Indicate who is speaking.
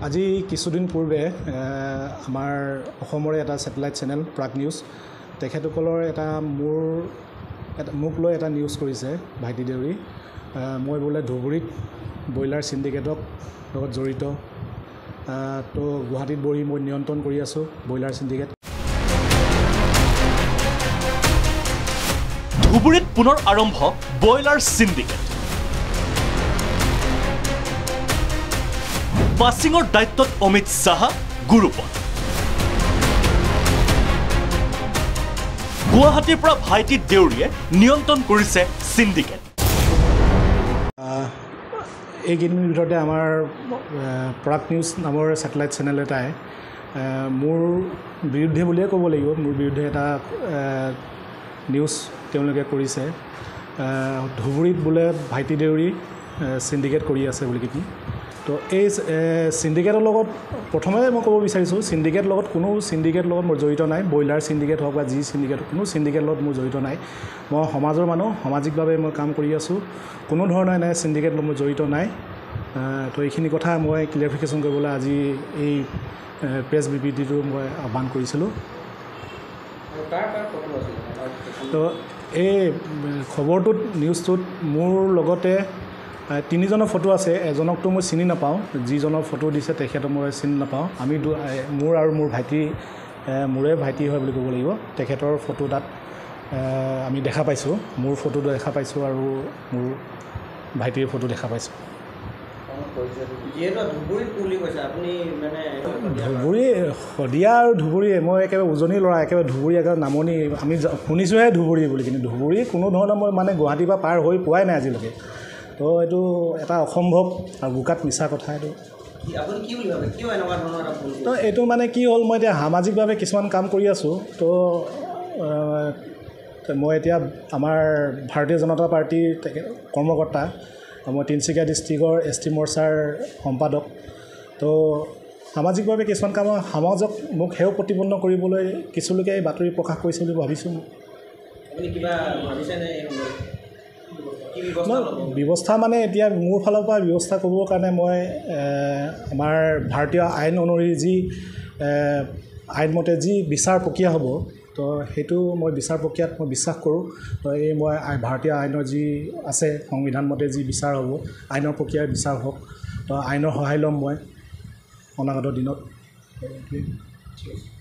Speaker 1: আজি কিছুদিন পূৰ্বে আমাৰ অসমৰে এটা স্যাটেলাইট চেনেল প্ৰাগ নিউজ তেখেতসকলৰ মোক লৈ এটা নিউজ কৰিছে ভাইটি দেউৰী মই বোলে ধুবুৰীত ব্ৰইলাৰ সিন্ডিকেটৰ লগত জড়িত তো গুৱাহাটীত বহি মই নিয়ন্ত্ৰণ কৰি আছো ব্ৰইলাৰ সিন্ডিকেট
Speaker 2: ধুবুৰীত পুনৰ আৰম্ভ ব্ৰইলাৰ সিন্ডিকেট পাছিঙৰ দায়িত্বত অমিত শাহ গুৰুপথ গুৱাহাটীৰ পৰা ভাইটি দেউৰীয়ে নিয়ন্ত্ৰণ কৰিছে সিন্ডিকেট
Speaker 1: এইকেইদিনৰ ভিতৰতে আমাৰ প্ৰাগ নিউজ নামৰ স্যাটেলাইট চেনেল এটাই মোৰ বিৰুদ্ধে বুলিয়ে ক'ব লাগিব মোৰ বিৰুদ্ধে এটা নিউজ তেওঁলোকে কৰিছে ধুবুৰীত বোলে ভাইটি দেউৰী সিন্ডিকেট কৰি আছে বুলি কিনি তো এই সিন্ডিকেটৰ লগত প্ৰথমে মই ক'ব বিচাৰিছোঁ সিন্ডিকেট লগত কোনো সিন্ডিকেট লগত মোৰ জড়িত নাই ব্ৰইলাৰ সিন্ডিকেট হওক বা যি সিন্ডিকেট কোনো সিন্ডিকেট লগত মোৰ জড়িত নাই মই সমাজৰ মানুহ সামাজিকভাৱে মই কাম কৰি আছোঁ কোনো ধৰণৰ নাই সিন্ডিকেট লগত মোৰ জড়িত নাই তো এইখিনি কথা মই ক্লিয়াৰিফিকেশ্যন কৰিবলৈ আজি এই প্ৰেছ বিবৃতিটো মই আহ্বান কৰিছিলোঁ তো এই খবৰটোত নিউজটোত মোৰ লগতে তিনিজনৰ ফটো আছে এজনকতো মই চিনি নাপাওঁ যিজনৰ ফটো দিছে তেখেতক মই চিনি নাপাওঁ আমি মোৰ আৰু মোৰ ভাইটি মোৰে ভাইটি হয় বুলি ক'ব লাগিব তেখেতৰ ফটো তাত আমি দেখা পাইছোঁ মোৰ ফটোটো দেখা পাইছোঁ আৰু মোৰ ভাইটিৰ ফটো দেখা পাইছোঁ ধুবুৰী শদিয়া আৰু ধুবুৰী মই একেবাৰে উজনি ল'ৰা একেবাৰে ধুবুৰী একেবাৰে নামনি আমি শুনিছোঁহে ধুবুৰী বুলি কিন্তু ধুবুৰী কোনো ধৰণৰ মই মানে গুৱাহাটীৰ পৰা পাৰ হৈ পোৱাই নাই আজিলৈকে তো এইটো এটা অসম্ভৱ আৰু বোকাত মিছা কথা এইটো তো এইটো মানে কি হ'ল মই এতিয়া সামাজিকভাৱে কিছুমান কাম কৰি আছোঁ তো মই এতিয়া আমাৰ ভাৰতীয় জনতা পাৰ্টীৰ কৰ্মকৰ্তা মই তিনিচুকীয়া ডিষ্ট্ৰিক্টৰ ST মৰ্চাৰ সম্পাদক তো সামাজিকভাৱে কিছুমান কাম সমাজক মোক সেৱা প্ৰতিপন্ন কৰিবলৈ কিছুলোকে এই বাতৰি প্ৰকাশ কৰিছে বুলি ভাবিছোঁ ব্যৱস্থা মানে এতিয়া মোৰ ফালৰ পৰা ব্যৱস্থা কৰিবৰ কাৰণে মই আমাৰ ভাৰতীয় আইন অনুসৰি যি আইনমতে যি বিচাৰ প্ৰক্ৰিয়া হ'ব তো সেইটো মই বিচাৰ প্ৰক্ৰিয়াত মই বিশ্বাস কৰোঁ তো এই মই ভাৰতীয় আইনৰ যি আছে সংবিধান মতে যি বিচাৰ হ'ব আইনৰ প্ৰক্ৰিয়াৰ বিচাৰ হওক তো আইনৰ সহায় ল'ম মই অনাগত দিনত ঠিক আছে